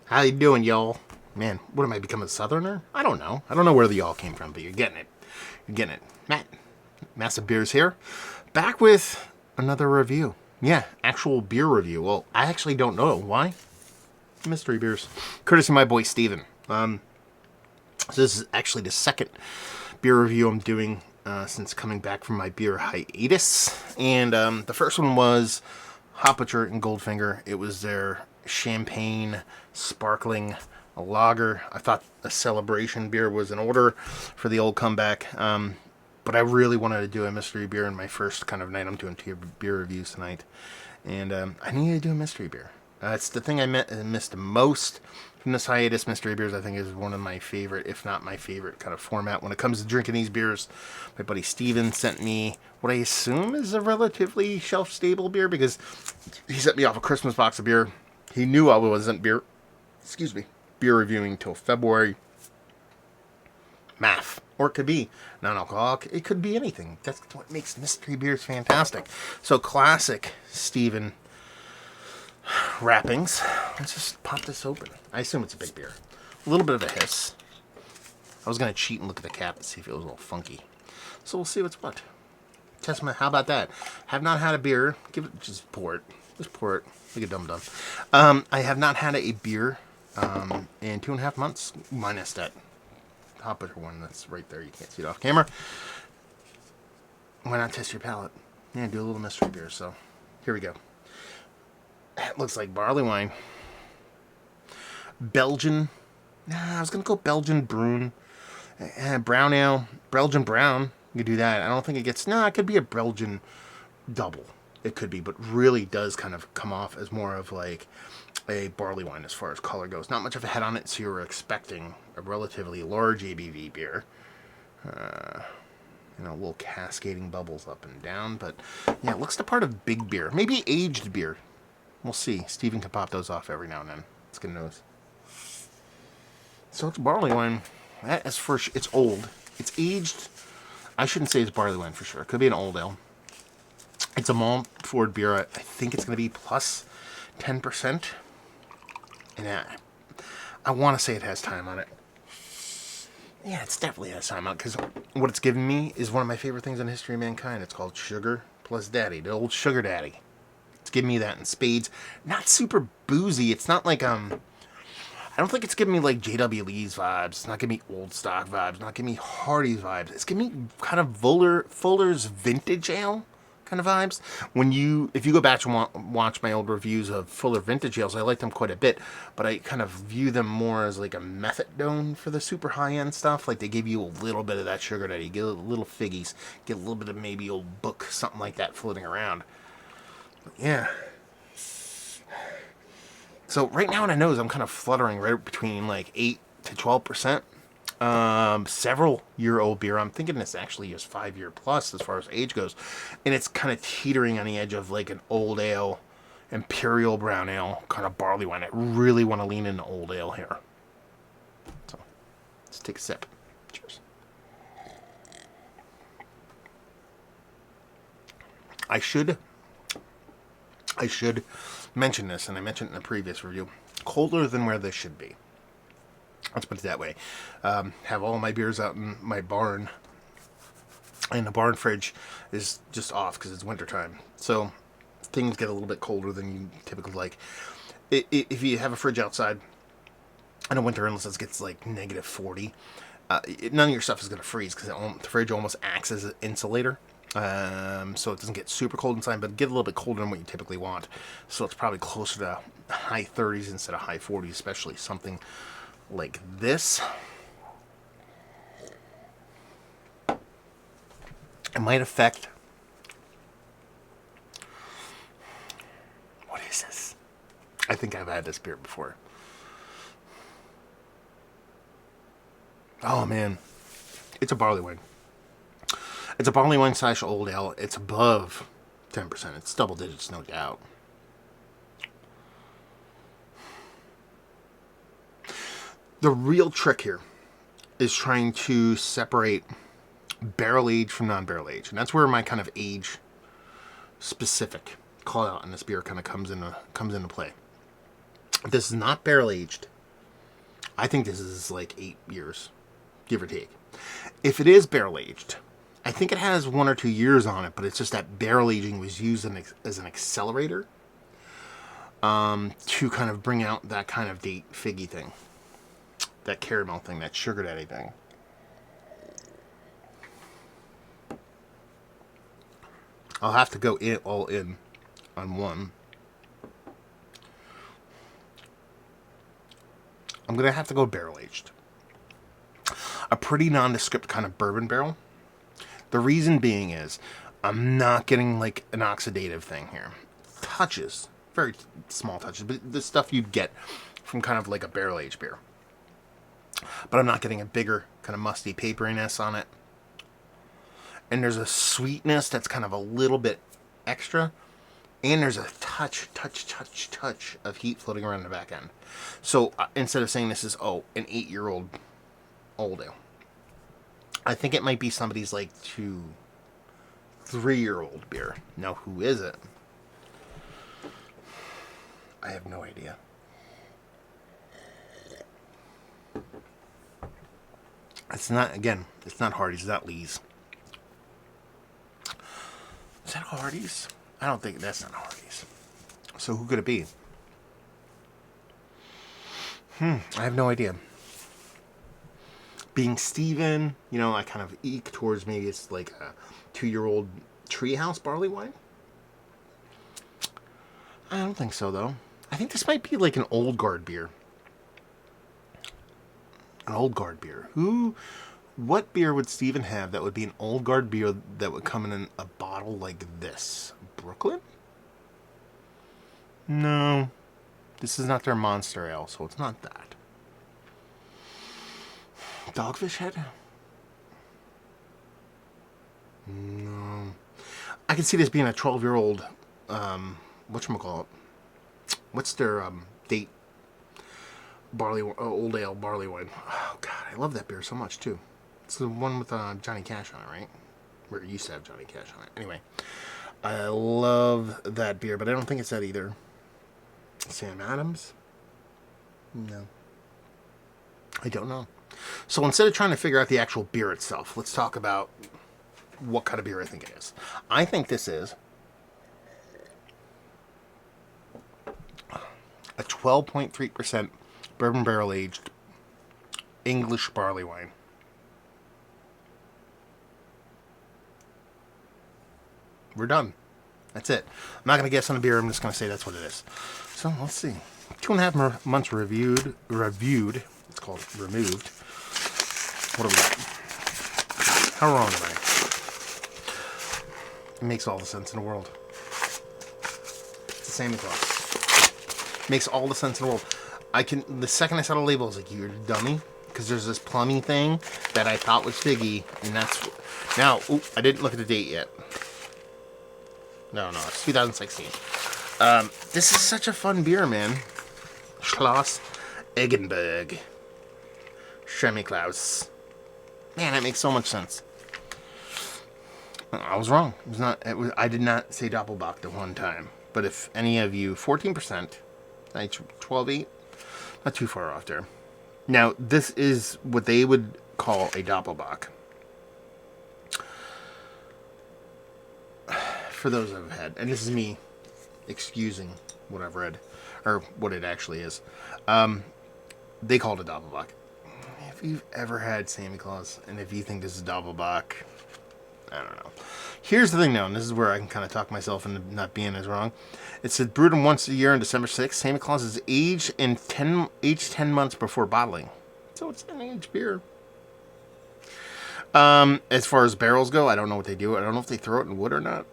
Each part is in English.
How you doing, y'all? Man, what am I becoming a southerner? I don't know. I don't know where the y'all came from, but you're getting it. You're getting it. Matt, Massive Beers here. Back with another review. Yeah, actual beer review. Well, I actually don't know. Why? Mystery beers. Courtesy of my boy Steven. So this is actually the second beer review I'm doing since coming back from my beer hiatus. And the first one was Hop Butcher and Goldfinger. It was their champagne sparkling lager. I thought a celebration beer was in order for the old comeback. But I really wanted to do a mystery beer in my first kind of night. I'm doing 2 beer reviews tonight. And I needed to do a mystery beer. It's the thing I missed the most from this hiatus. Mystery beers, I think, is one of my favorite, if not my favorite, kind of format. When it comes to drinking these beers, my buddy Steven sent me what I assume is a relatively shelf-stable beer, because he sent me off a Christmas box of beer. He knew I wasn't beer reviewing till February. Math. Or it could be non-alcoholic. It could be anything. That's what makes mystery beers fantastic. So classic Steven wrappings. Let's just pop this open. I assume it's a big beer. A little bit of a hiss. I was going to cheat and look at the cap to see if it was a little funky. So we'll see what's what. Testament, how about that? Have not had a beer. Just pour it. Just pour it. Like a dum-dum. I have not had a beer in 2.5 months, minus that Hop Butcher one that's right there. You can't see it off camera. Why not test your palate? Yeah, do a little mystery beer. So here we go. That looks like barley wine. Belgian. I was going to go Belgian Brune. Brown ale. Belgian Brown. You could do that. I don't think it gets... No, it could be a Belgian double. It could be, but really does kind of come off as more of like a barley wine as far as color goes. Not much of a head on it, so you're expecting a relatively large ABV beer. Little cascading bubbles up and down. But yeah, it looks the part of big beer. Maybe aged beer. We'll see. Steven can pop those off every now and then. It's good news. So it's barley wine. That is for it's old. It's aged. I shouldn't say it's barley wine for sure. It could be an old ale. It's a malt forward beer. I think it's going to be plus 10%. And I want to say it has time on it. Yeah, it definitely has time on it, because what it's given me is one of my favorite things in the history of mankind. It's called Sugar Plus Daddy, the old Sugar Daddy. It's giving me that in spades. Not super boozy. It's not like, I don't think it's giving me like J.W. Lee's vibes. It's not giving me old stock vibes. It's not giving me Hardy's vibes. It's giving me kind of Fuller's vintage ale kind of vibes. If you go back and watch my old reviews of Fuller vintage ales, I like them quite a bit, but I kind of view them more as like a methadone for the super high-end stuff. Like they give you a little bit of that sugar daddy, get a little figgies, get a little bit of maybe old book, something like that floating around. Yeah. So right now in the nose, I'm kind of fluttering right between like 8 to 12%. Several year old beer. I'm thinking this actually is 5-year plus as far as age goes. And it's kind of teetering on the edge of like an old ale, imperial brown ale, kind of barley wine. I really want to lean into old ale here. So let's take a sip. Cheers. I should mention this, and I mentioned it in a previous review. Colder than where this should be. Let's put it that way. Have all my beers out in my barn, and the barn fridge is just off because it's wintertime. So things get a little bit colder than you typically like. If you have a fridge outside in the winter, unless it gets like negative 40, none of your stuff is going to freeze, because the fridge almost acts as an insulator. So it doesn't get super cold inside, but get a little bit colder than what you typically want. So it's probably closer to high 30s instead of high 40s, especially something like this. It might affect... What is this? I think I've had this beer before. Oh man. It's a barley wine. It's a barley wine / old ale. It's above 10%. It's double digits, no doubt. The real trick here is trying to separate barrel age from non-barrel age. And that's where my kind of age specific call out on this beer kind of comes into play. This is not barrel aged. I think this is like 8 years, give or take. If it is barrel aged, I think it has 1 or 2 years on it, but it's just that barrel aging was used as an accelerator to kind of bring out that kind of date figgy thing, that caramel thing, that sugar daddy thing. I'll have to go all in on one. I'm going to have to go barrel aged. A pretty nondescript kind of bourbon barrel. The reason being is I'm not getting like an oxidative thing here. Touches, very small touches, but the stuff you'd get from kind of like a barrel aged beer. But I'm not getting a bigger kind of musty paperiness on it. And there's a sweetness that's kind of a little bit extra. And there's a touch of heat floating around the back end. So instead of saying this is, an 8-year-old old ale, I think it might be somebody's like 3-year-old beer. Now, who is it? I have no idea. It's not Hardy's, it's not Lee's. Is that Hardy's? I don't think that's not Hardy's. So who could it be? I have no idea. Being Steven, I kind of eke towards maybe it's like a 2-year-old Treehouse barley wine. I don't think so, though. I think this might be like an Old Guard beer. An Old Guard beer. What beer would Steven have that would be an Old Guard beer that would come in a bottle like this? Brooklyn? No. This is not their Monster Ale, so it's not that. Dogfish Head? No. I can see this being a 12-year-old, whatchamacallit? What's their date? Old ale barley wine. Oh, God, I love that beer so much, too. It's the one with Johnny Cash on it, right? Where it used to have Johnny Cash on it. Anyway, I love that beer, but I don't think it's that either. Sam Adams? No. I don't know. So instead of trying to figure out the actual beer itself, let's talk about what kind of beer I think it is. I think this is a 12.3% bourbon barrel aged English barley wine. We're done. That's it. I'm not going to guess on the beer. I'm just going to say that's what it is. So let's see. 2.5 months reviewed. It's called removed. What do we got? How wrong am I? It makes all the sense in the world. It's the Santa Claus. Makes all the sense in the world. The second I saw the label, I was like, you're a dummy. Because there's this plummy thing that I thought was figgy. And that's... Now, I didn't look at the date yet. No, it's 2016. This is such a fun beer, man. Schloss Eggenberg. Chemiklaus. Man, that makes so much sense. I was wrong. I did not say Doppelbock the one time. But if any of you, 14%, 12.8, not too far off there. Now, this is what they would call a Doppelbock. For those that have had, and this is me excusing what I've read, or what it actually is. They call it a Doppelbock. If you've ever had Santa Claus, and if you think this is Doppelbock, I don't know. Here's the thing now, and this is where I can kind of talk myself into not being as wrong. It said brewed once a year on December 6th. Santa Claus is aged 10 months before bottling. So it's an aged beer. As far as barrels go, I don't know what they do. I don't know if they throw it in wood or not.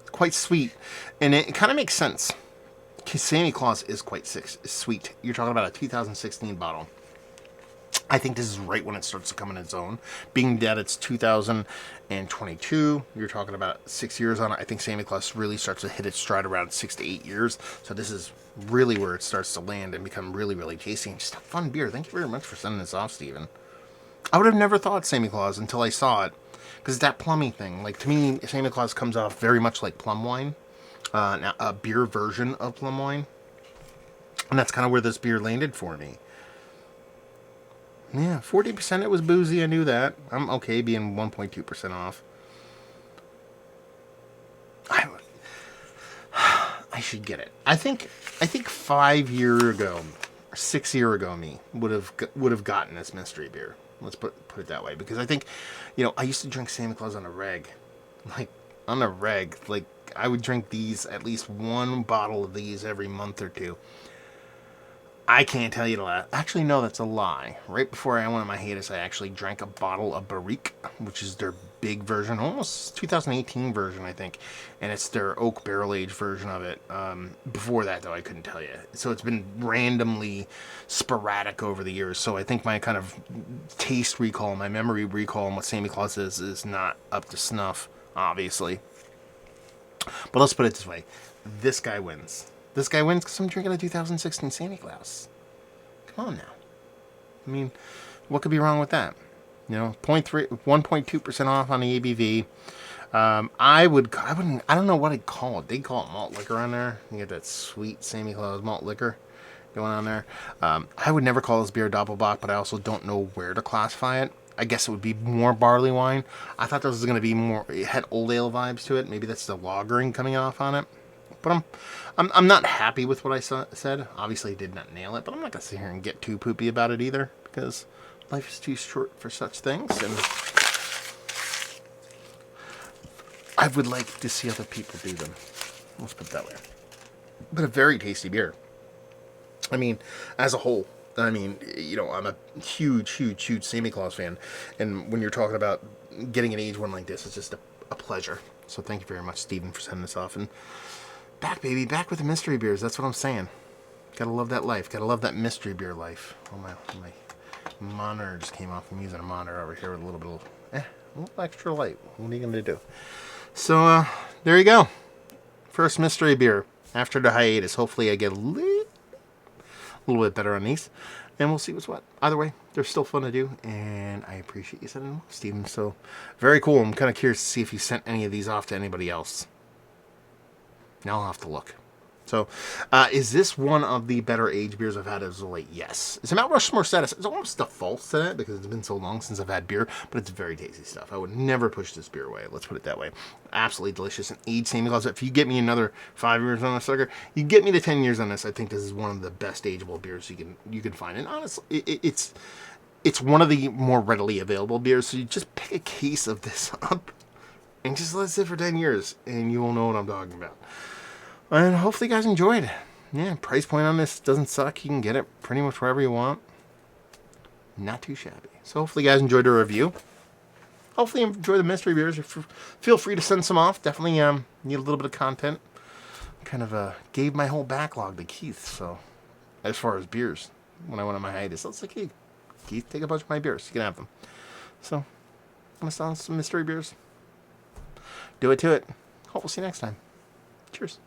It's quite sweet. And it kind of makes sense. Santa Claus is quite sweet. You're talking about a 2016 bottle. I think this is right when it starts to come in its own. Being that it's 2022, you're talking about 6 years on it. I think Santa Claus really starts to hit its stride around 6 to 8 years. So this is really where it starts to land and become really, really tasty. And just a fun beer. Thank you very much for sending this off, Steven. I would have never thought Santa Claus until I saw it. Because it's that plummy thing. Like, to me, Santa Claus comes off very much like plum wine. A beer version of plum wine. And that's kind of where this beer landed for me. Yeah, 40% it was boozy. I knew that. I'm okay being 1.2% off. I should get it. I think 5 year ago, or 6 year ago, me would have gotten this mystery beer. Let's put it that way, because I think, I used to drink Santa Claus on a reg, like on a reg. Like I would drink these, at least one bottle of these every month or two. I can't tell you the last. Actually, no, that's a lie. Right before I went on my hiatus, I actually drank a bottle of Barrique, which is their big version, almost 2018 version, I think, and it's their oak barrel aged version of it. Before that, though, I couldn't tell you. So it's been randomly sporadic over the years. So I think my kind of taste recall, my memory recall, on what Santa Claus is not up to snuff, obviously. But let's put it this way: this guy wins. This guy wins because I'm drinking a 2016 Santa Claus. Come on now. I mean, what could be wrong with that? 1.2% off on the ABV. I don't know what I'd call it. They call it malt liquor on there. You get that sweet Santa Claus malt liquor going on there. I would never call this beer Doppelbock, but I also don't know where to classify it. I guess it would be more barley wine. I thought this was going to be more, it had old ale vibes to it. Maybe that's the lagering coming off on it. But I'm not happy with what I said. Obviously, I did not nail it, but I'm not going to sit here and get too poopy about it either, because life is too short for such things, and I would like to see other people do them. Let's put it that way. But a very tasty beer. I mean, as a whole, I'm a huge, huge, huge Santa Claus fan, and when you're talking about getting an aged one like this, it's just a pleasure. So thank you very much, Stephen, for sending this off. And back, baby, back with the mystery beers. That's what I'm saying. Gotta love that life. Gotta love that mystery beer life. Oh, my monitor just came off. I'm using a monitor over here with a little extra light. What are you gonna do? So, there you go. First mystery beer after the hiatus. Hopefully I get a little bit better on these, and we'll see what's what. Either way, they're still fun to do, and I appreciate you sending them off, Steven. So, very cool. I'm kind of curious to see if you sent any of these off to anybody else. Now I'll have to look. So, is this one of the better aged beers I've had as of late? Yes. It's a Mount Rushmore status. It's almost a false to that because it's been so long since I've had beer, but it's very tasty stuff. I would never push this beer away. Let's put it that way. Absolutely delicious. And aged Santa Claus. If you get me another 5 years on this sucker, you get me to 10 years on this. I think this is one of the best ageable beers you can find. And honestly, it's one of the more readily available beers. So you just pick a case of this up and just let it sit for 10 years, and you will know what I'm talking about. And hopefully you guys enjoyed. Yeah, price point on this doesn't suck. You can get it pretty much wherever you want. Not too shabby. So hopefully you guys enjoyed the review. Hopefully you enjoy the mystery beers. Feel free to send some off. Definitely need a little bit of content. Kind of gave my whole backlog to Keith. So as far as beers, when I went on my hiatus, I was like, hey, Keith, take a bunch of my beers. You can have them. So I'm going to sell some mystery beers. Do it to it. Hope we'll see you next time. Cheers.